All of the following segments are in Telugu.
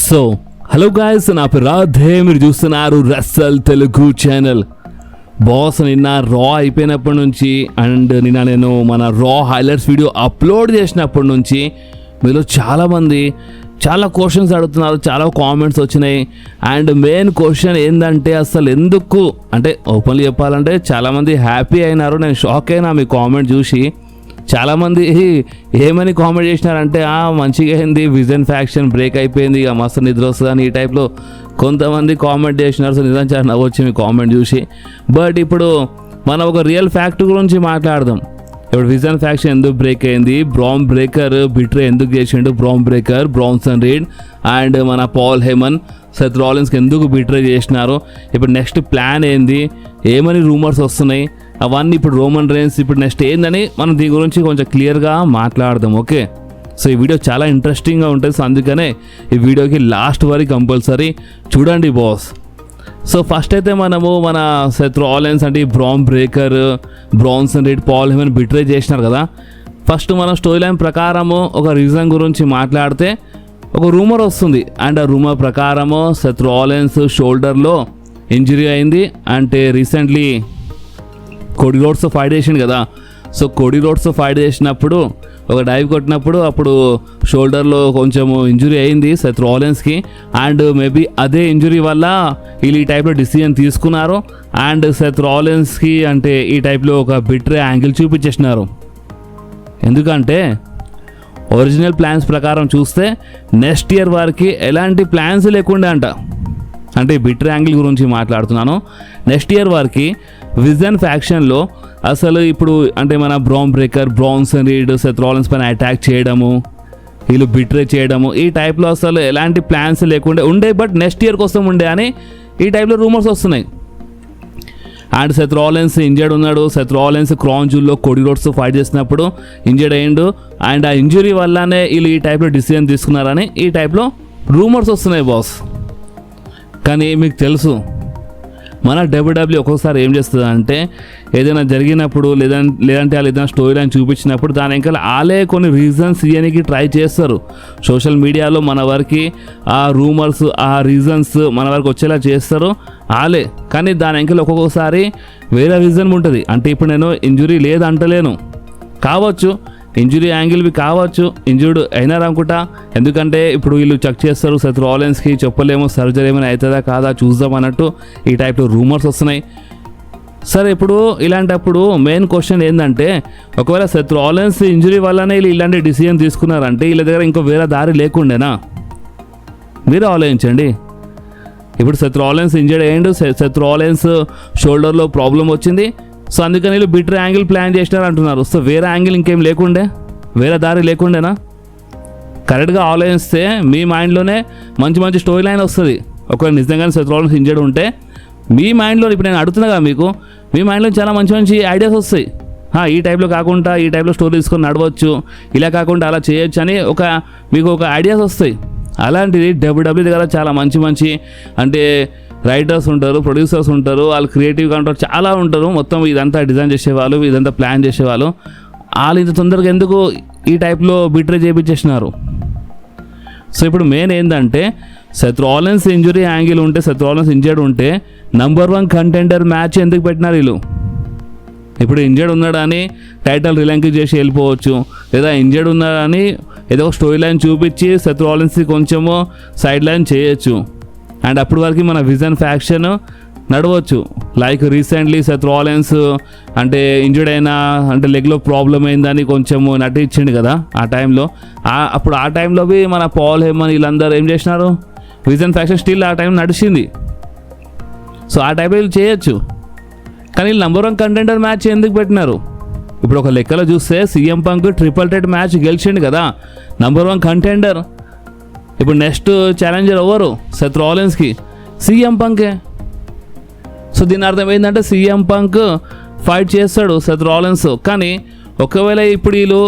సో హలో గాయస్, నా పేరు రాధే, మీరు చూస్తున్నారు రస్సల్ తెలుగు ఛానల్. బాస్, నిన్న రా అయిపోయినప్పటి నుంచి అండ్ నిన్న నేను మన రా హైలైట్స్ వీడియో అప్లోడ్ చేసినప్పటి నుంచి మీలో చాలామంది చాలా క్వశ్చన్స్ అడుగుతున్నారు, చాలా కామెంట్స్ వచ్చినాయి. అండ్ మెయిన్ క్వశ్చన్ ఏంటంటే, అసలు ఎందుకు అంటే ఓపెన్లీ చెప్పాలంటే చాలామంది హ్యాపీ అయినారు. నేను షాక్ అయినా మీ కామెంట్ చూసి. చాలామంది ఏమని కామెంట్ చేసినారంటే, మంచిగా అయింది, విజన్ ఫ్యాక్షన్ బ్రేక్ అయిపోయింది, ఇక మస్తు నిద్ర వస్తుంది అని ఈ టైప్లో కొంతమంది కామెంట్ చేసినారు. సో నిజం చాలా నవ్వొచ్చి మీ కామెంట్ చూసి. బట్ ఇప్పుడు మనం ఒక రియల్ ఫ్యాక్ట్ గురించి మాట్లాడదాం. ఇప్పుడు విజన్ ఫ్యాక్షన్ ఎందుకు బ్రేక్ అయింది, బ్రామ్ బ్రేకర్ బిట్రే ఎందుకు చేసిండు, బ్రామ్ బ్రేకర్, బ్రాన్సన్ రీడ్ అండ్ మన పాల్ హేమన్, సెత్ రాలిన్స్కి ఎందుకు బిట్రే చేసినారు, ఇప్పుడు నెక్స్ట్ ప్లాన్ ఏంది, ఏమని రూమర్స్ వస్తున్నాయి, అవన్నీ ఇప్పుడు రోమన్ రేన్స్ ఇప్పుడు నెక్స్ట్ ఏందని మనం దీని గురించి కొంచెం క్లియర్గా మాట్లాడదాం. ఓకే, సో ఈ వీడియో చాలా ఇంట్రెస్టింగ్గా ఉంటుంది. సో అందుకనే ఈ వీడియోకి లాస్ట్ వరకు కంపల్సరీ చూడండి బాస్. సో ఫస్ట్ అయితే మనము మన సెత్ రాలిన్స్ అంటే ఈ Bron Breakker, Bronson Reed, Paul Heyman betray చేసినారు కదా. ఫస్ట్ మనం స్టోరీ లైన్ ప్రకారము ఒక రీజన్ గురించి మాట్లాడితే ఒక రూమర్ వస్తుంది. అండ్ ఆ రూమర్ ప్రకారము సెత్ రాలిన్స్ షోల్డర్లో ఇంజరీ అయింది. అంటే రీసెంట్లీ కోడీ రోడ్స్తో ఫైట్ చేసిండు కదా. సో కోడీ రోడ్స్తో ఫైట్ చేసినప్పుడు ఒక డైవ్ కొట్టినప్పుడు అప్పుడు షోల్డర్లో కొంచెం ఇంజురీ అయింది సెత్ రాలిన్స్కి. అండ్ మేబీ అదే ఇంజురీ వల్ల వీళ్ళు ఈ టైప్లో డిసిజన్ తీసుకున్నారు. అండ్ సెత్ రాలిన్స్కి అంటే ఈ టైప్లో ఒక బిట్రే యాంగిల్ చూపించేసినారు. ఎందుకంటే ఒరిజినల్ ప్లాన్స్ ప్రకారం చూస్తే నెక్స్ట్ ఇయర్ వరకు ఎలాంటి ప్లాన్స్ లేకుండా అంటే బిట్రే యాంగిల్ గురించి మాట్లాడుతున్నాను. నెక్స్ట్ ఇయర్ వరకు విజన్ ఫ్యాక్షన్లో అసలు ఇప్పుడు అంటే మన Bron Breakker, Bronson Reed, Seth Rollins పైన అటాక్ చేయడము, వీళ్ళు బిట్రే చేయడము, ఈ టైప్లో అసలు ఎలాంటి ప్లాన్స్ లేకుండా ఉండే. బట్ నెక్స్ట్ ఇయర్ కోసం ఉండే అని ఈ టైప్లో రూమర్స్ వస్తున్నాయి. అండ్ సెత్ రాలిన్స్ ఇంజర్డ్ ఉన్నాడు. సెత్ రాలిన్స్ క్రాన్ జూల్లో కోడీ రోడ్స్తో ఫైట్ చేసినప్పుడు ఇంజర్డ్ అయ్యిండు. అండ్ ఆ ఇంజురీ వల్లనే వీళ్ళు ఈ టైప్లో డిసిజన్ తీసుకున్నారని ఈ టైప్లో రూమర్స్ వస్తున్నాయి బాస్. కానీ మీకు తెలుసు మన డబ్ల్యూడబ్ల్యూ ఒక్కొక్కసారి ఏం చేస్తుంది అంటే, ఏదైనా జరిగినప్పుడు లేదంటే వాళ్ళు ఏదైనా స్టోరీ లైన్ చూపించినప్పుడు దాని ఇంకా వాళ్ళే కొన్ని రీజన్స్ ఇవ్వడానికి ట్రై చేస్తారు. సోషల్ మీడియాలో మన వరకు ఆ రూమర్స్, ఆ రీజన్స్ మన వరకు వచ్చేలా చేస్తారు వాళ్ళే. కానీ దాని ఇంకా ఒక్కొక్కసారి వేరే రీజన్ ఉంటుంది. అంటే ఇప్పుడు నేను ఇంజురీ లేదంటలేను, కావచ్చు ఇంజురీ యాంగిల్వి కావచ్చు, ఇంజూర్డ్ అయినారు అనుకుంటా. ఎందుకంటే ఇప్పుడు వీళ్ళు చెక్ చేస్తారు సెత్ రాలిన్స్కి, చెప్పలేము సర్జరీ ఏమైనా అవుతుందా కాదా చూద్దాం అన్నట్టు ఈ టైప్లో రూమర్స్ వస్తున్నాయి. సరే, ఇప్పుడు ఇలాంటప్పుడు మెయిన్ క్వశ్చన్ ఏంటంటే, ఒకవేళ సెత్ రాలిన్స్ ఇంజురీ వల్లనే వీళ్ళు ఇలాంటి డిసిజన్ తీసుకున్నారంటే వీళ్ళ దగ్గర ఇంకో వేరే దారి లేకుండేనా? మీరు ఆలోచించండి. ఇప్పుడు సెత్ రాలిన్స్ ఇంజర్డ్ అయ్యిండు, సెత్ రాలిన్స్ షోల్డర్లో ప్రాబ్లం వచ్చింది. సో అందుకని వీళ్ళు బిట్రే యాంగిల్ ప్లాన్ చేసినారు అంటున్నారు. సో వేరే యాంగిల్ ఇంకేం లేకుండే, వేరే దారి లేకుండేనా? కరెక్ట్గా ఆలోచిస్తే మీ మైండ్లోనే మంచి మంచి స్టోరీ లైన్ వస్తుంది. ఒకవేళ నిజంగానే సెత్ రాలిన్స్ ఇంజర్డ్ ఉంటే మీ మైండ్లో, ఇప్పుడు నేను అడుగుతున్నాగా మీకు, మీ మైండ్లో చాలా మంచి మంచి ఐడియాస్ వస్తాయి. ఈ టైప్లో కాకుండా ఈ టైప్లో స్టోరీ తీసుకొని నడవచ్చు, ఇలా కాకుండా అలా చేయొచ్చు అని మీకు ఒక ఐడియాస్ వస్తాయి. అలాంటిది డబ్ల్యూడబ్ల్యూ దగ్గర చాలా మంచి మంచి అంటే రైటర్స్ ఉంటారు, ప్రొడ్యూసర్స్ ఉంటారు, వాళ్ళు క్రియేటివ్గా ఉంటారు, చాలా ఉంటారు. మొత్తం ఇదంతా డిజైన్ చేసేవాళ్ళు, ఇదంతా ప్లాన్ చేసేవాళ్ళు. వాళ్ళు ఇంత తొందరగా ఎందుకు ఈ టైప్లో బిట్రే చేయించేసినారు? సో ఇప్పుడు మెయిన్ ఏంటంటే, సెత్ రాలిన్స్ ఇంజురీ యాంగిల్ ఉంటే, సెత్ రాలిన్స్ ఇంజర్డ్ ఉంటే నంబర్ 1 కంటెండర్ మ్యాచ్ ఎందుకు పెట్టినారు వీళ్ళు? ఇప్పుడు ఇంజర్డ్ ఉన్నాడని టైటిల్ రిలంక్ చేసి వెళ్ళిపోవచ్చు, లేదా ఇంజర్డ్ ఉన్నాడని ఏదో ఒక స్టోరీ లైన్ చూపించి సెత్ రాలిన్స్కి కొంచెము సైడ్ లైన్ చేయొచ్చు. అండ్ అప్పటి వరకు మన విజన్ ఫ్యాక్షన్ నడవచ్చు. లైక్ రీసెంట్లీ సెత్ రాలిన్స్ అంటే ఇంజర్డ్ అయినా అంటే లెగ్లో ప్రాబ్లం అయిందని కొంచెము నటించిండు కదా ఆ టైంలో. అప్పుడు ఆ టైంలో మన పాల్ హేమన్ వీళ్ళందరూ ఏం చేసినారు, విజన్ ఫ్యాక్షన్ స్టిల్ ఆ టైం నడిచింది. సో ఆ టైంలో వీళ్ళు చేయొచ్చు. కానీ వీళ్ళు నంబర్ 1 కంటెండర్ మ్యాచ్ ఎందుకు పెట్టినారు? ఇప్పుడు ఒక లెక్కలో చూస్తే CM Punk triple threat match గెలిచిండు కదా, నంబర్ 1 కంటెండర్. ఇప్పుడు నెక్స్ట్ ఛాలెంజర్ ఎవరు సెత్ రాలిన్స్కి? సీఎం పంకే. సో దీని అర్థం ఏంటంటే సీఎం పంక్ ఫైట్ చేస్తాడు సెత్ రాలిన్స్. కానీ ఒకవేళ ఇప్పుడు వీళ్ళు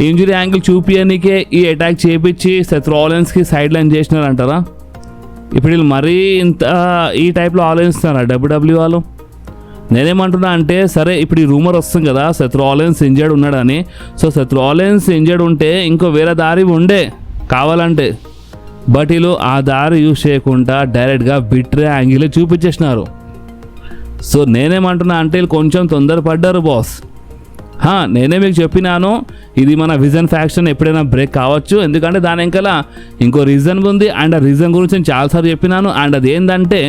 ఇంజురీ యాంగిల్ చూపించడానికే ఈ అటాక్ చేయించి సెత్ రాలిన్స్కి సైడ్ లైన్ చేసినారంటారా? ఇప్పుడు వీళ్ళు మరీ ఇంత ఈ టైప్లో ఆలోచిస్తున్నారా డబ్ల్యూడబ్ల్యూ వాళ్ళు? నేనేమంటున్నా అంటే, సరే ఇప్పుడు ఈ రూమర్ వస్తుంది కదా సెత్ రాలిన్స్ ఇంజర్డ్ ఉన్నాడని. సో సెత్ రాలిన్స్ ఇంజర్డ్ ఉంటే ఇంకో వేరే దారి ఉండే కావాలంటే. బట్ వీళ్ళు ఆ దారి యూజ్ చేయకుండా డైరెక్ట్గా బిట్రే యాంగిల్ చూపించేసినారు. సో నేనేమంటున్నా అంటే వీళ్ళు కొంచెం తొందరపడ్డారు బాస్. నేనే మీకు చెప్పినాను ఇది మన విజన్ ఫ్యాక్షన్ ఎప్పుడైనా బ్రేక్ కావచ్చు, ఎందుకంటే దాని వెనకాల ఇంకో రీజన్ ఉంది. అండ్ ఆ రీజన్ గురించి నేను చాలాసార్లు చెప్పినాను. అండ్ అది ఏంటంటే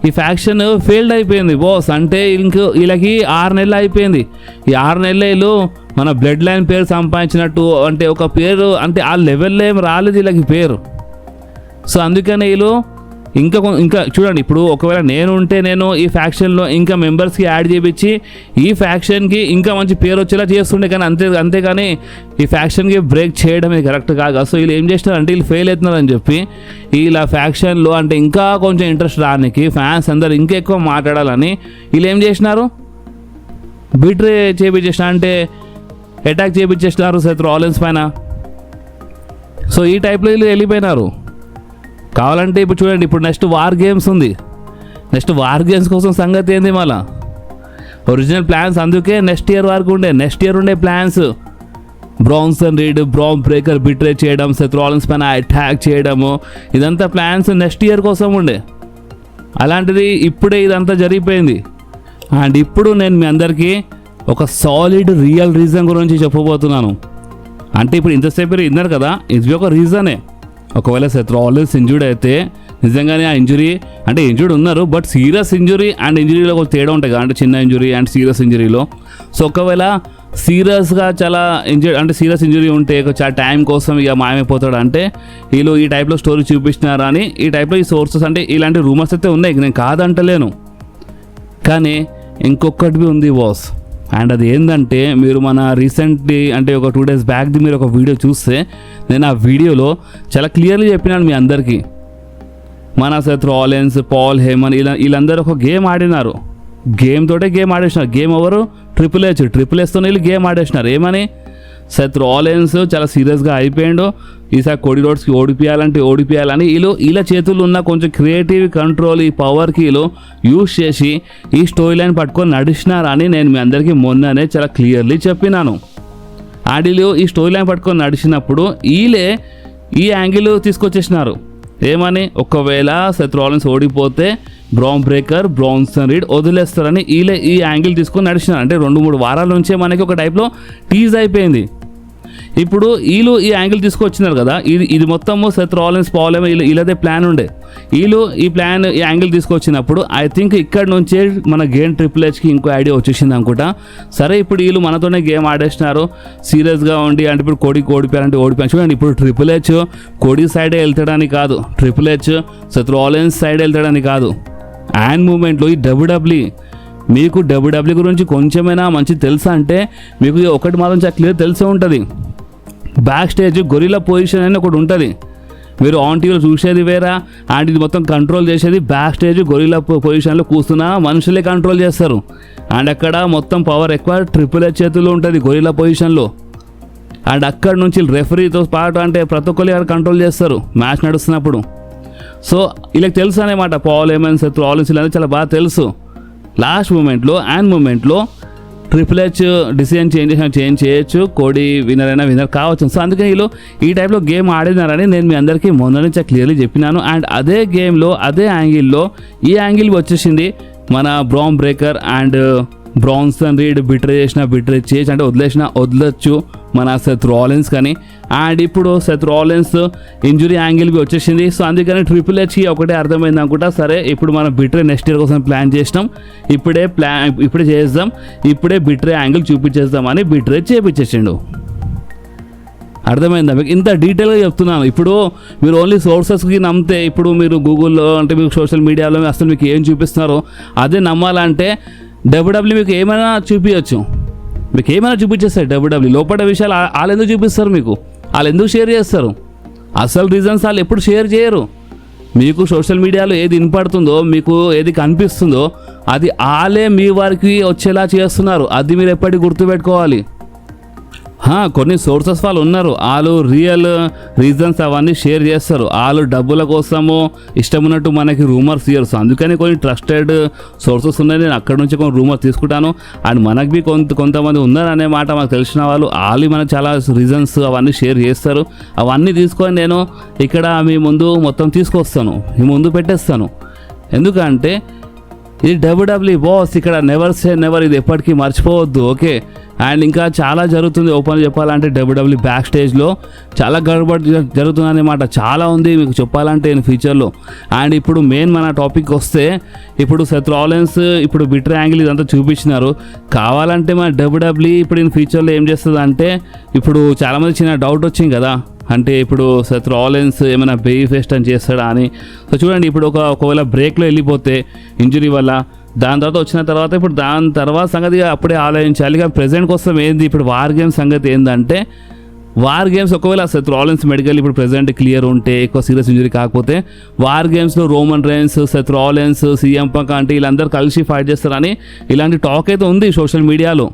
ఈ ఫ్యాక్షన్ ఫెయిల్డ్ అయిపోయింది బాస్. అంటే వీళ్ళకి 6 నెలలు అయిపోయింది. ఈ 6 నెలలు మన బ్లడ్ లైన్ పేరు సంపాదించినట్టు, అంటే ఒక పేరు అంటే ఆ లెవెల్లో ఏం రాలేదు వీళ్ళకి పేరు. సో అందుకనే వీళ్ళు ఇంకా చూడండి, ఇప్పుడు ఒకవేళ నేను ఈ ఫ్యాక్షన్లో ఇంకా మెంబర్స్కి యాడ్ చేయించి ఈ ఫ్యాక్షన్కి ఇంకా మంచి పేరు వచ్చేలా చేస్తుండే, కానీ అంతేగాని ఈ ఫ్యాక్షన్కి బ్రేక్ చేయడం ఇది కరెక్ట్ కాదు. సో వీళ్ళు ఏం చేస్తున్నారు అంటే వీళ్ళు ఫెయిల్ అవుతున్నారని చెప్పి ఇలా ఫ్యాక్షన్లో అంటే ఇంకా కొంచెం ఇంట్రెస్ట్ రానికి, ఫ్యాన్స్ అందరు ఇంకా ఎక్కువ మాట్లాడాలని వీళ్ళు ఏం చేసినారు, బిట్రే చేయించేసిన అంటే అటాక్ చేయించేసినారు సెత్ రాలిన్స్ పైన. సో ఈ టైప్లో వీళ్ళు వెళ్ళిపోయినారు. కావాలంటే ఇప్పుడు చూడండి, ఇప్పుడు నెక్స్ట్ వార్ గేమ్స్ ఉంది. నెక్స్ట్ వార్ గేమ్స్ కోసం సంగతి ఏంది, మళ్ళా ఒరిజినల్ ప్లాన్స్ అందుకే నెక్స్ట్ ఇయర్ ఉండే plans Branson read, bran breaker betray చేయడం, సెత్ రాలిన్స్ పైన అటాక్ చేయడము, ఇదంతా ప్లాన్స్ నెక్స్ట్ ఇయర్ కోసం ఉండే. అలాంటిది ఇప్పుడే ఇదంతా జరిగిపోయింది. అండ్ ఇప్పుడు నేను మీ అందరికీ ఒక సాలిడ్ రియల్ రీజన్ గురించి చెప్పబోతున్నాను. అంటే ఇప్పుడు ఇంతసేపు మీరు విన్నారు కదా, ఇది ఒక రీజనే. ఒకవేళ సెత్ రాలిన్స్ ఇంజూర్డ్ అయితే నిజంగానే ఆ ఇంజురీ అంటే ఇంజూర్డ్ ఉన్నారు, బట్ సీరియస్ ఇంజురీ అండ్ ఇంజురీలో కొంచెం తేడా ఉంటాయి కదా, అంటే చిన్న ఇంజురీ అండ్ సీరియస్ ఇంజురీలో. సో ఒకవేళ సీరియస్గా చాలా సీరియస్ ఇంజురీ ఉంటే చాలా టైం కోసం ఇక మాయమైపోతాడు అంటే వీళ్ళు ఈ టైప్లో స్టోరీ చూపిస్తున్నారు అని ఈ టైప్లో ఈ సోర్సెస్ అంటే ఇలాంటి రూమర్స్ అయితే ఉన్నాయి, నేను కాదంటలేను. కానీ ఇంకొకటి ఉంది బాస్. అండ్ అది ఏంటంటే మీరు మన రీసెంట్లీ అంటే ఒక 2 days బ్యాక్ది మీరు ఒక వీడియో చూస్తే నేను ఆ వీడియోలో చాలా క్లియర్లీ చెప్పినాను మీ అందరికీ, మన సెత్ రాలిన్స్, పాల్ హేమన్ వీళ్ళందరూ ఒక గేమ్ ఆడినారు. గేమ్ ఆడేసినారు. గేమ్ ఎవరు? ట్రిపుల్ హెచ్తో వీళ్ళు గేమ్ ఆడేసినారు. ఏమని, సెత్ రాలిన్స్ చాలా సీరియస్గా అయిపోయాడు, ఈసారి కోడి రోడ్స్కి ఓడిపియాలని వీళ్ళ చేతుల్లో ఉన్న కొంచెం క్రియేటివ్ కంట్రోల్, ఈ పవర్కి వీళ్ళు యూజ్ చేసి ఈ స్టోరీ లైన్ పట్టుకొని నడిచినారని నేను మీ అందరికీ మొన్ననే చాలా క్లియర్లీ చెప్పినాను. అండ్ వీళ్ళు ఈ స్టోరీ లైన్ పట్టుకొని నడిచినప్పుడు వీళ్ళే ఈ యాంగిల్ తీసుకొచ్చేసినారు. ఏమని, ఒకవేళ సెత్ రాలిన్స్ ఓడిపోతే బ్రాన్ బ్రేకర్, బ్రాన్సన్ రీడ్ వదిలేస్తారని వీళ్ళే ఈ యాంగిల్ తీసుకొని నడిచినారు. అంటే 2-3 వారాల నుంచే మనకి ఒక టైప్లో టీజ్ అయిపోయింది. ఇప్పుడు వీళ్ళు ఈ యాంగిల్ తీసుకొచ్చినారు కదా, ఇది మొత్తము సెత్ రాలిన్స్, పాల్ హేమన్ వీళ్ళదే ప్లాన్ ఉండే. వీళ్ళు ఈ యాంగిల్ తీసుకొచ్చినప్పుడు ఐ థింక్ ఇక్కడ నుంచే మన గేమ్ ట్రిపుల్ హెచ్కి ఇంకో ఐడియా వచ్చేసింది అనుకుంటా. సరే ఇప్పుడు వీళ్ళు మనతోనే గేమ్ ఆడేసినారు సీరియస్గా ఉండి, అంటే ఇప్పుడు ఓడిపోయారు. చూడండి, ఇప్పుడు ట్రిపుల్ హెచ్ కోడి సైడే వెళ్తాడని కాదు, triple H Seth Rollins side వెళ్తాడని కాదు. అండ్ మూమెంట్లో ఈ డబ్ల్యూడబ్ల్యూ, మీకు డబ్ల్యూడబ్ల్యూ గురించి కొంచెమైనా మంచి తెలుసా అంటే మీకు ఒకటి మాత్రం చాలా క్లియర్ తెలిసే ఉంటుంది, బ్యాక్ స్టేజ్ గొరిల్లా పొజిషన్ అని ఒకటి ఉంటుంది. మీరు ఆన్ టీవీలో చూసేది వేరా, అండ్ ఇది మొత్తం కంట్రోల్ చేసేది బ్యాక్ స్టేజ్ గొరిల్లా పొజిషన్లో కూర్చున్న మనుషులే కంట్రోల్ చేస్తారు. అండ్ అక్కడ మొత్తం పవర్ ఎక్కువ ట్రిపుల్ హెచ్ చేతుల్లో ఉంటుంది గొరిల్లా పొజిషన్లో. అండ్ అక్కడ నుంచి రెఫరీతో పాటు అంటే ప్రతి ఒక్కరు కంట్రోల్ చేస్తారు మ్యాచ్ నడుస్తున్నప్పుడు. సో వీళ్ళకి తెలుసు అనమాట, పాల్ హేమన్, సెత్ రాలిన్స్ అనేది చాలా బాగా తెలుసు. లాస్ట్ మూమెంట్లో ట్రిపుల్ హెచ్ డిసిజన్ చేంజ్ చేయొచ్చు, కోడి విన్నర్ కావచ్చు. సో అందుకని వీళ్ళు ఈ టైప్లో గేమ్ ఆడినారని నేను మీ అందరికీ మొన్న నుంచి క్లియర్లీ చెప్పినాను. అండ్ అదే గేమ్లో అదే యాంగిల్లో ఈ యాంగిల్ వచ్చేసింది మన bran breaker and Branson read betray చేసి అంటే వదిలొచ్చు మన సెత్ రాలిన్స్ కానీ. అండ్ ఇప్పుడు సెత్ రాలిన్స్ ఇంజురీ యాంగిల్కి వచ్చేసింది. సో అందుకని ట్రిపుల్ హెచ్కి ఒకటే అర్థమైంది అనుకుంటా, సరే ఇప్పుడు మనం బిట్రే నెక్స్ట్ ఇయర్ కోసం ప్లాన్ చేసినాం, ఇప్పుడే చేద్దాం, ఇప్పుడే బిట్రే యాంగిల్ చూపించేద్దామని బిట్రే చేపించేసిండు. అర్థమైందా మీకు? ఇంత డీటెయిల్గా చెప్తున్నాను. ఇప్పుడు మీరు ఓన్లీ సోర్సెస్కి నమ్మితే, ఇప్పుడు మీరు గూగుల్లో అంటే మీకు సోషల్ మీడియాలో అసలు మీకు ఏం చూపిస్తున్నారో అదే నమ్మాలంటే డబ్ల్యూడబ్ల్యూ మీకు ఏమైనా చూపించచ్చు, మీకు ఏమైనా చూపించేస్తారు. డబ్ల్యూడబ్ల్యూ లోపల విషయాలు వాళ్ళు ఎందుకు చూపిస్తారు, మీకు వాళ్ళు ఎందుకు షేర్ చేస్తారు? అసలు రీజన్స్ వాళ్ళు ఎప్పుడు షేర్ చేయరు. మీకు సోషల్ మీడియాలో ఏది వినపడుతుందో, మీకు ఏది కనిపిస్తుందో అది వాళ్ళే మీ వారికి వచ్చేలా చేస్తున్నారు. అది మీరు ఎప్పటికీ గుర్తుపెట్టుకోవాలి. కొన్ని సోర్సెస్ వాళ్ళు ఉన్నారు, వాళ్ళు రియల్ రీజన్స్ అవన్నీ షేర్ చేస్తారు. వాళ్ళు డబ్బుల కోసము ఇష్టం ఉన్నట్టు మనకి రూమర్స్ ఇయర్స్, అందుకని కొన్ని ట్రస్టెడ్ సోర్సెస్ ఉన్నాయి. నేను అక్కడ నుంచి కొన్ని రూమర్ తీసుకుంటాను. అండ్ మనకి బి కొంతమంది ఉన్నారు అనే మాట మాకు తెలిసిన వాళ్ళు మనకు చాలా రీజన్స్ అవన్నీ షేర్ చేస్తారు. అవన్నీ తీసుకొని నేను ఇక్కడ మీ ముందు మొత్తం తీసుకొస్తాను, మీ ముందు పెట్టేస్తాను. ఎందుకంటే ఇది WWE బాస్, ఇక్కడ నెవర్ సే నెవర్, ఇది ఎప్పటికీ మర్చిపోవద్దు. ఓకే, అండ్ ఇంకా చాలా జరుగుతుంది. ఓపెన్ చెప్పాలంటే WWE బ్యాక్ స్టేజ్లో చాలా గడబడి జరుగుతుంది అన్నమాట. చాలా ఉంది మీకు చెప్పాలంటే ఫ్యూచర్లో. అండ్ ఇప్పుడు మెయిన్ మన టాపిక్ వస్తే, ఇప్పుడు సెత్ రాలిన్స్ ఇప్పుడు బిటర్ యాంగిల్ ఇదంతా చూపించినారు. కావాలంటే మన WWE ఇప్పుడు ఫ్యూచర్లో ఏం చేస్తుంది అంటే, ఇప్పుడు చాలామంది చిన్న డౌట్ వచ్చింది కదా, అంటే ఇప్పుడు సెత్ రాలిన్స్ ఏమైనా బేబీ ఫేస్ట్ అని చేస్తాడా అని. సో చూడండి, ఇప్పుడు ఒకవేళ బ్రేక్లో వెళ్ళిపోతే ఇంజరీ వల్ల, దాని తర్వాత సంగతి అప్పుడే ఆలోచించాలి. ఇక ప్రెజెంట్ కోసం ఏంది ఇప్పుడు వార్ గేమ్స్ సంగతి ఏంటంటే, వార్ గేమ్స్ ఒకవేళ సెత్ రాలిన్స్ మెడికల్ ఇప్పుడు ప్రెజెంట్ క్లియర్ ఉంటే, ఎక్కువ సీరియస్ ఇంజరీ కాకపోతే, వార్ గేమ్స్లో Roman Reigns, Seth Rollins, CM Punk అంటే వీళ్ళందరూ కలిసి ఫైట్ చేస్తారని ఇలాంటి టాక్ అయితే ఉంది సోషల్ మీడియాలో.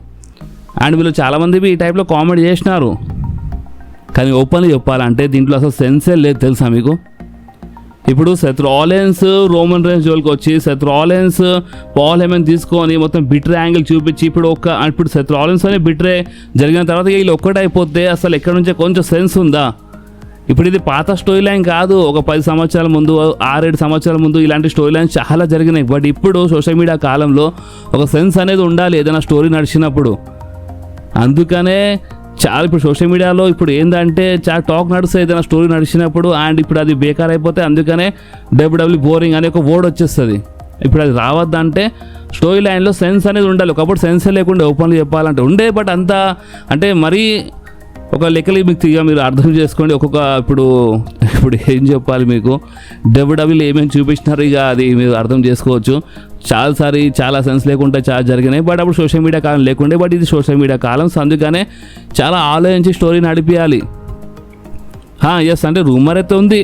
అండ్ వీళ్ళు చాలామంది ఈ టైప్లో కామెంట్ చేసినారు. కానీ ఓపెన్గా చెప్పాలంటే దీంట్లో అసలు సెన్సే లేదు, తెలుసా మీకు? ఇప్పుడు సెత్ రాలిన్స్ రోమన్ రైన్స్ జోలికి వచ్చి సెత్ రాలిన్స్ పాల్ హెమన్ తీసుకొని మొత్తం బిట్రే యాంగిల్ చూపించి ఇప్పుడు సెత్ రాలిన్స్ అని బిట్రే జరిగిన తర్వాత వీళ్ళు ఒక్కటైపోతే అసలు ఎక్కడి నుంచే కొంచెం సెన్స్ ఉందా? ఇప్పుడు ఇది పాత స్టోరీ లైన్ కాదు, ఒక 10 సంవత్సరాల ముందు 6-7 సంవత్సరాల ముందు ఇలాంటి స్టోరీ లైన్స్ చాలా జరిగినాయి. బట్ ఇప్పుడు సోషల్ మీడియా కాలంలో ఒక సెన్స్ అనేది ఉండాలి ఏదైనా స్టోరీ నడిచినప్పుడు. అందుకనే చాలా ఇప్పుడు సోషల్ మీడియాలో ఇప్పుడు ఏంటంటే చాలా టాక్ నడుస్తుంది ఏదైనా స్టోరీ నడిచినప్పుడు. అండ్ ఇప్పుడు అది బేకార్ అయిపోతే అందుకనే WWE బోరింగ్ అనే ఒక వర్డ్ వచ్చేస్తుంది. ఇప్పుడు అది రావద్దంటే స్టోరీ లైన్లో సెన్స్ అనేది ఉండాలి. ఒకప్పుడు సెన్సే లేకుండా ఓపెన్గా చెప్పాలంటే ఉండే, బట్ అంతా అంటే మరీ ఒక లెక్కలు మీకు ఇక మీరు అర్థం చేసుకోండి. ఇప్పుడు ఏం చెప్పాలి మీకు, WWE ఏమేమి చూపించినారు ఇక అది మీరు అర్థం చేసుకోవచ్చు. చాలా సెన్స్ లేకుండా చాలా జరిగినాయి. బట్ అప్పుడు సోషల్ మీడియా కాలం లేకుండే, బట్ ఇది సోషల్ మీడియా కాలం. సో అందుకనే చాలా ఆలోచించి స్టోరీ నడిపించాలి. ఎస్, అంటే రూమర్ అయితే ఉంది,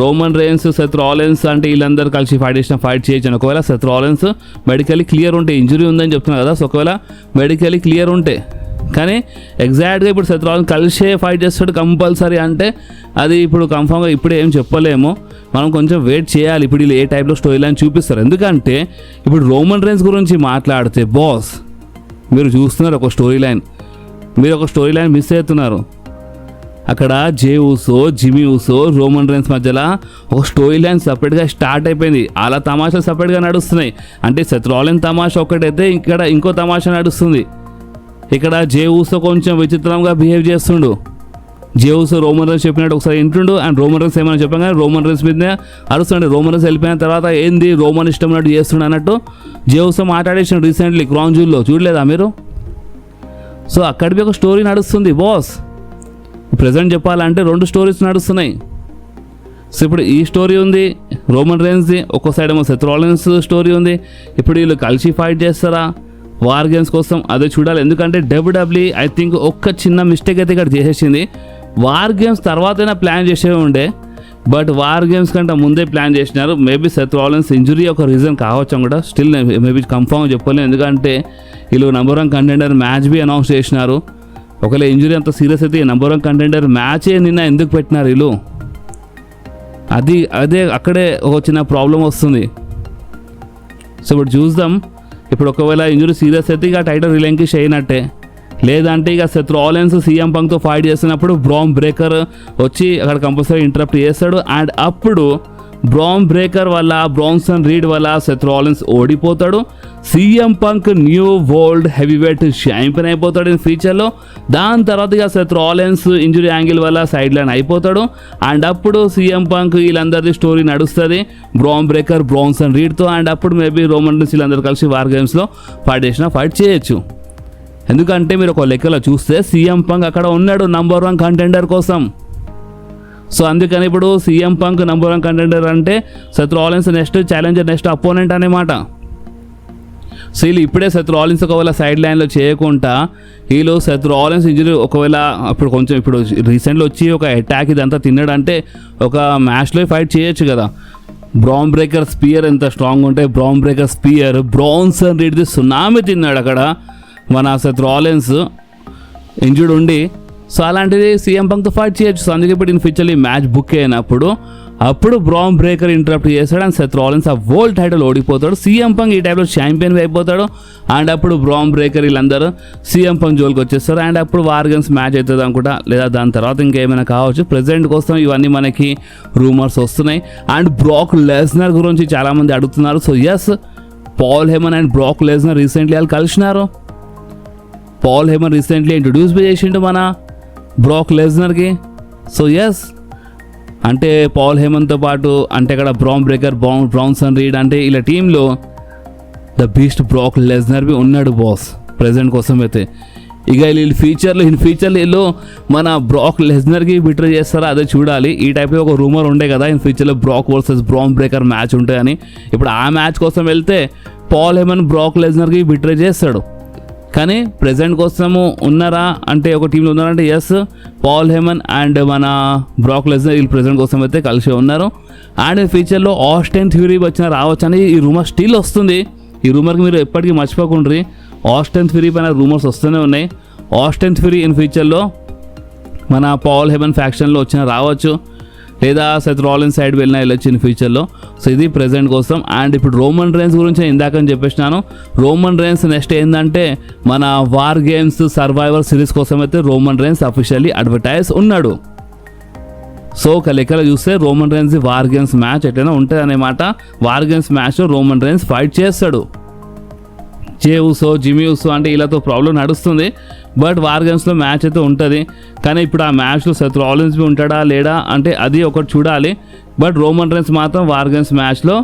రోమన్ రైన్స్ సెత్ రాలిన్స్ అంటే వీళ్ళందరూ కలిసి ఫైట్ చేయొచ్చు. ఒకవేళ సెత్ రాలిన్స్ మెడికల్లీ క్లియర్ ఉంటే, ఇంజరీ ఉందని చెప్తున్నారు కదా, సో ఒకవేళ మెడికల్లీ క్లియర్ ఉంటే, కానీ ఎగ్జాక్ట్గా ఇప్పుడు సెత్ రాలిన్స్ కలిసే ఫైట్ చేస్తాడు కంపల్సరీ అంటే అది ఇప్పుడు కన్ఫామ్గా ఇప్పుడే ఏం చెప్పలేము. మనం కొంచెం వెయిట్ చేయాలి ఇప్పుడు వీళ్ళు ఏ టైప్లో స్టోరీ లైన్ చూపిస్తారు. ఎందుకంటే ఇప్పుడు రోమన్ రైన్స్ గురించి మాట్లాడితే బాస్, మీరు చూస్తున్నారు ఒక స్టోరీ లైన్, మీరు ఒక స్టోరీ లైన్ మిస్ అవుతున్నారు. అక్కడ జే ఊసో, జిమీ ఊసో, రోమన్ రైన్స్ మధ్యలో ఒక స్టోరీ లైన్ సపరేట్గా స్టార్ట్ అయిపోయింది. అలా తమాషా సపరేట్గా నడుస్తున్నాయి. అంటే సెత్ రాలిన్స్ తమాషా ఒకటైతే ఇక్కడ ఇంకో తమాషా నడుస్తుంది. ఇక్కడ జే ఊసో కొంచెం విచిత్రంగా బిహేవ్ చేస్తుండు. జే ఊసో రోమన్ రైన్స్ చెప్పినట్టు ఒకసారి వింటుండు. అండ్ రోమన్ రైన్స్ ఏమైనా చెప్పాం కానీ రోమన్ రైన్స్ మీదనే అరుస్తుండే. రోమన్ రైన్స్ వెళ్ళిపోయిన తర్వాత ఏంది రోమన్ ఇష్టం అన్నట్టు చేస్తుండే అన్నట్టు జే ఊసో మాట్లాడేసాడు రీసెంట్లీ క్రౌన్ జ్యూల్లో, చూడలేదా మీరు? సో అక్కడికి ఒక స్టోరీ నడుస్తుంది బాస్. ప్రజెంట్ చెప్పాలంటే 2 స్టోరీస్ నడుస్తున్నాయి. సో ఇప్పుడు ఈ స్టోరీ ఉంది రోమన్ రైన్స్ది, ఒక్కో సైడ్ ఏమో సెత్ రాలిన్స్ స్టోరీ ఉంది. ఇప్పుడు వీళ్ళు కలిసి ఫైట్ చేస్తారా వార్ గేమ్స్ కోసం, అదే చూడాలి. ఎందుకంటే WWE ఐ థింక్ ఒక్క చిన్న మిస్టేక్ అయితే ఇక్కడ చేసేసింది. వార్ గేమ్స్ తర్వాతైనా ప్లాన్ చేసే ఉండే, బట్ వార్ గేమ్స్ కంటే ముందే ప్లాన్ చేసినారు. మేబీ సెత్ రాలిన్స్ ఇంజురీ ఒక రీజన్ కావచ్చు కూడా, స్టిల్ మేబీ కన్ఫామ్గా చెప్పలేము. ఎందుకంటే వీళ్ళు నెంబర్ 1 కంటెండర్ మ్యాచ్ బి అనౌన్స్ చేసినారు. ఒకవేళ ఇంజురీ అంత సీరియస్ అయితే నెంబర్ 1 కంటెండర్ మ్యాచే నిన్న ఎందుకు పెట్టినారు వీళ్ళు, అదే అక్కడే ఒక చిన్న ప్రాబ్లం వస్తుంది. సో ఇప్పుడు చూద్దాం. ఇప్పుడు ఒకవేళ ఇంజురీ సీరియస్ అయితే ఇక టైటిల్ రిలెంకిష్ అయినట్టే, లేదంటే ఇక సెత్ రాలిన్స్ CM Punkతో ఫైట్ చేస్తున్నప్పుడు బ్రాన్ బ్రేకర్ వచ్చి అక్కడ కంపల్సరీ ఇంటరప్ట్ చేస్తాడు. అండ్ అప్పుడు బ్రాన్ బ్రేకర్ వల్ల, బ్రాన్సన్ రీడ్ వల్ల సెత్ రాలిన్స్ ఓడిపోతాడు. CM Punk new world heavyweight champion అయిపోతాడు ఇన్ ఫ్యూచర్లో. దాని తర్వాత ఇక సెత్ రాలిన్స్ ఇంజురీ యాంగిల్ వల్ల సైడ్ లైన్ అయిపోతాడు. అండ్ అప్పుడు CM Punk వీళ్ళందరిది స్టోరీ నడుస్తుంది బ్రాన్ బ్రేకర్, బ్రాన్సన్ రీడ్తో. అండ్ అప్పుడు మేబీ రోమన్ రైన్స్ వీళ్ళందరూ కలిసి వార్ గేమ్స్లో ఫైట్ చేయొచ్చు. ఎందుకంటే మీరు ఒక లెక్కలో చూస్తే CM Punk అక్కడ ఉన్నాడు నెంబర్ 1 కంటెండర్ కోసం. సో అందుకని ఇప్పుడు CM Punk నెంబర్ 1 కంటెండర్ అంటే Seth Rollins next challenger, next opponent అన్నమాట. సో వీళ్ళు ఇప్పుడే సెత్ రాలిన్స్ ఒకవేళ సైడ్ లైన్లో చేయకుండా వీళ్ళు సెత్ రాలిన్స్ ఇంజరీ ఒకవేళ అప్పుడు కొంచెం ఇప్పుడు రీసెంట్లో వచ్చి ఒక అటాక్ ఇదంతా తిన్నాడంటే ఒక మ్యాచ్లో ఫైట్ చేయొచ్చు కదా. బ్రాన్ బ్రేకర్ స్పియర్ ఎంత స్ట్రాంగ్ ఉంటే, బ్రాన్ బ్రేకర్ స్పియర్ బ్రాన్సన్ రీడ్ది సునామీ తిన్నాడు అక్కడ మన సెత్ రాలిన్స్. ఇంజుర్డ్ ఉండి, సో అలాంటిది సీఎం పంక్తో ఫైట్ చేయొచ్చు. సో అందుకే ఇప్పుడు ఇన్ ఫ్యూచర్లీ మ్యాచ్ బుక్ అయినప్పుడు అప్పుడు బ్రాన్ బ్రేకర్ ఇంటరప్ట్ చేస్తాడు అండ్ సెత్ రాలిన్స్ ఆ వరల్డ్ టైటిల్ ఓడిపోతాడు. సీఎం పంక్ ఈ టైంలో ఛాంపియన్ అయిపోతాడు అండ్ అప్పుడు బ్రాన్ బ్రేకర్ వీళ్ళందరూ సీఎం పంక్ జోలికి వచ్చేస్తారు అండ్ అప్పుడు వార్ గేమ్స్ మ్యాచ్ అవుతుంది అనుకుంటా, లేదా దాని తర్వాత ఇంకేమైనా కావచ్చు. ప్రెజెంట్ కోసం ఇవన్నీ మనకి రూమర్స్ వస్తున్నాయి. అండ్ బ్రాక్ లెస్నర్ గురించి చాలామంది అడుగుతున్నారు. So yes, Paul Heyman and Brock Lesnar recently వాళ్ళు కలిసినారు. పాల్ హేమన్ రీసెంట్లీ ఇంట్రొడ్యూస్ చేసిండు మన బ్రాక్ లెస్నర్కి. సో ఎస్, అంటే పాల్ హేమన్తో పాటు అంటే ఇక్కడ బ్రాన్ బ్రేకర్, బ్రౌన్సన్ రీడ్ అంటే ఇలా టీంలో ద బీస్ట్ బ్రాక్ లెస్నర్ బి ఉన్నాడు బాస్ ప్రెజెంట్ కోసం అయితే. ఇక వీళ్ళు ఫ్యూచర్లో మన బ్రాక్ లెస్నర్కి బిట్రే చేస్తారా అదే చూడాలి. ఈ టైప్లో ఒక రూమర్ ఉండే కదా ఇన్ ఫ్యూచర్లో బ్రాక్ వర్సెస్ బ్రాన్ బ్రేకర్ మ్యాచ్ ఉంటాయని. ఇప్పుడు ఆ మ్యాచ్ కోసం వెళ్తే పాల్ హేమన్ బ్రాక్ లెస్నర్కి బిట్రే చేస్తాడు. కానీ ప్రెజెంట్ కోసము ఉన్నారా అంటే ఒక టీంలో ఉన్నారంటే ఎస్, పాల్ హేమన్ అండ్ మన బ్రాక్ లెస్నర్ వీళ్ళు ప్రెజెంట్ కోసం అయితే కలిసి ఉన్నారు. అండ్ ఫ్యూచర్లో ఆస్టిన్ థ్యూరీ రావచ్చు అని ఈ రూమర్ స్టిల్ వస్తుంది. ఈ రూమర్కి మీరు ఎప్పటికీ మర్చిపోకుండ్రి. ఆస్టిన్ థ్యూరీ పైన రూమర్స్ వస్తూనే ఉన్నాయి. ఆస్టిన్ థ్యూరీ ఇన్ ఫ్యూచర్లో మన పాల్ హేమన్ ఫ్యాక్షన్లో రావచ్చు, లేదా సెత్ రాలిన్స్ సైడ్ వెళ్ళినా వెళ్ళొచ్చు ఇన్ ఫ్యూచర్లో. సో ఇది ప్రెజెంట్ కోసం. అండ్ ఇప్పుడు రోమన్ రేన్స్ గురించి ఇందాక చెప్పేసినాను. రోమన్ రేన్స్ నెక్స్ట్ ఏంటంటే మన వార్ గేమ్స్ సర్వైవర్ సిరీస్ కోసం అయితే రోమన్ రేన్స్ అఫీషియల్లీ అడ్వర్టైజ్ ఉన్నాడు. సో ఒక లెక్కలో చూస్తే Roman rains war games match ఎట్లయినా ఉంటుంది అన్నమాట. వార్ గేమ్స్ మ్యాచ్లో రోమన్ రేన్స్ ఫైట్ చేస్తాడు. జే ఊసో, జిమీ ఊసో అంటే వీళ్ళతో ప్రాబ్లం నడుస్తుంది. బట్ వార్ గేమ్స్లో మ్యాచ్ అయితే ఉంటుంది. కానీ ఇప్పుడు ఆ మ్యాచ్లో సెత్ రాలిన్స్ ఉంటాడా లేడా అంటే అది ఒకటి చూడాలి. బట్ రోమన్ రేన్స్ మాత్రం వార్ గేమ్స్ మ్యాచ్లో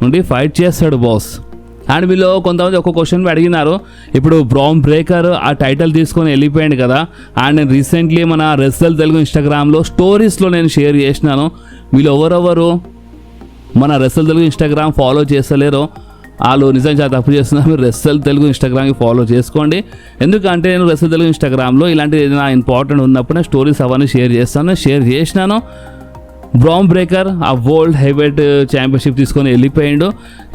ఉండి ఫైట్ చేస్తాడు బాస్. అండ్ వీళ్ళు కొంతమంది ఒక క్వశ్చన్ అడిగినారు. ఇప్పుడు బ్రాన్ బ్రేకర్ ఆ టైటిల్ తీసుకొని వెళ్ళిపోయాడు కదా. అండ్ నేను రీసెంట్లీ మన రెస్సల్ తెలుగు ఇన్స్టాగ్రామ్లో స్టోరీస్లో నేను షేర్ చేసినాను. వీళ్ళు ఎవరెవరు మన రెస్సల్ తెలుగు ఇన్స్టాగ్రామ్ ఫాలో చేస్తలేరో వాళ్ళు నిజంగా చాలా తప్పు చేస్తున్నారు. మీరు రెస్సల్ తెలుగు ఇన్స్టాగ్రామ్కి ఫాలో చేసుకోండి. ఎందుకంటే నేను రెస్సల్ తెలుగు ఇన్స్టాగ్రామ్లో ఇలాంటి ఏదైనా ఇంపార్టెంట్ ఉన్నప్పుడు నేను స్టోరీస్ అవన్నీ షేర్ చేసినాను. బ్రాన్ బ్రేకర్ ఆ వరల్డ్ హెవీవెయిట్ ఛాంపియన్షిప్ తీసుకొని వెళ్ళిపోయిండు.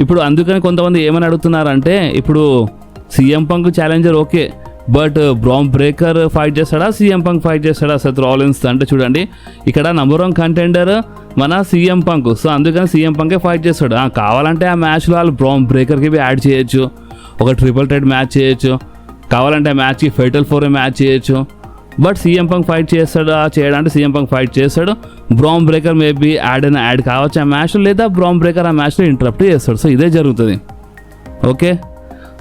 ఇప్పుడు అందుకని కొంతమంది ఏమని అడుగుతున్నారంటే ఇప్పుడు CM punk challenger okay, but bran breaker fight చేస్తాడా, సీఎం పంక్ ఫైట్ చేస్తాడా సెత్ రాలిన్స్ అంటే చూడండి ఇక్కడ నంబర్ 1 కంటెండర్ మన సీఎం పంక్. సో అందుకని సీఎం పంకే ఫైట్ చేస్తాడు. కావాలంటే ఆ మ్యాచ్లో వాళ్ళు బ్రాన్ బ్రేకర్కి యాడ్ చేయొచ్చు, ఒక ట్రిపుల్ థ్రెట్ మ్యాచ్ చేయొచ్చు, కావాలంటే ఆ మ్యాచ్కి ఫైటల్ 4 మ్యాచ్ చేయొచ్చు. బట్ సీఎం పంక్ ఫైట్ చేయడానికి సీఎం పంక్ ఫైట్ చేస్తాడు. బ్రాన్ బ్రేకర్ మేబీ యాడ్ కావచ్చు ఆ మ్యాచ్లో, లేదా బ్రాన్ బ్రేకర్ ఆ మ్యాచ్లో ఇంటరప్ట్ చేస్తాడు. సో ఇదే జరుగుతుంది. ఓకే,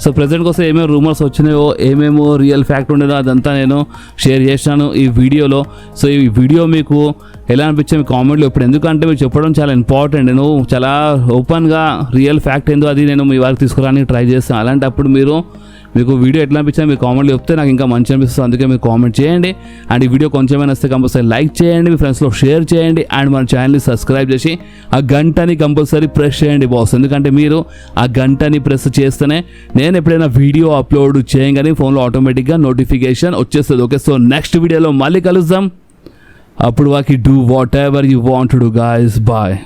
సో ప్రెజెంట్ కోసం ఏమేమి రూమర్స్ వచ్చినాయో, ఏమేమో రియల్ ఫ్యాక్ట్ ఉండేదో అదంతా నేను షేర్ చేశాను ఈ వీడియోలో. సో ఈ వీడియో మీకు ఎలా అనిపించింది మీ కామెంట్లో ఇప్పుడు, ఎందుకంటే మీరు చెప్పడం చాలా ఇంపార్టెంట్. నేను చాలా ఓపెన్గా రియల్ ఫ్యాక్ట్ ఏందో అది నేను మీ వారికి తీసుకురావడానికి ట్రై చేస్తాను. అలాంటప్పుడు మీకు వీడియో ఎట్లా అనిపించింది మీ కామెంట్లో చెప్తే నాకు ఇంకా మంచి అనిపిస్తుంది. అందుకే మీరు కామెంట్ చేయండి. అండ్ ఈ వీడియో కొంచెమైనా వస్తే కంపల్సరీ లైక్ చేయండి, మీ ఫ్రెండ్స్లో షేర్ చేయండి. అండ్ మన ఛానల్ని సబ్స్క్రైబ్ చేసి ఆ గంటని కంపల్సరీ ప్రెస్ చేయండి బాస్. ఎందుకంటే మీరు ఆ గంటని ప్రెస్ చేస్తేనే నేను ఎప్పుడైనా వీడియో అప్లోడ్ చేయగానే ఫోన్లో ఆటోమేటిక్గా నోటిఫికేషన్ వచ్చేస్తుంది. ఓకే, సో నెక్స్ట్ వీడియోలో మళ్ళీ కలుద్దాం. అప్పుడు వాకి do whatever you want to do guys. Bye.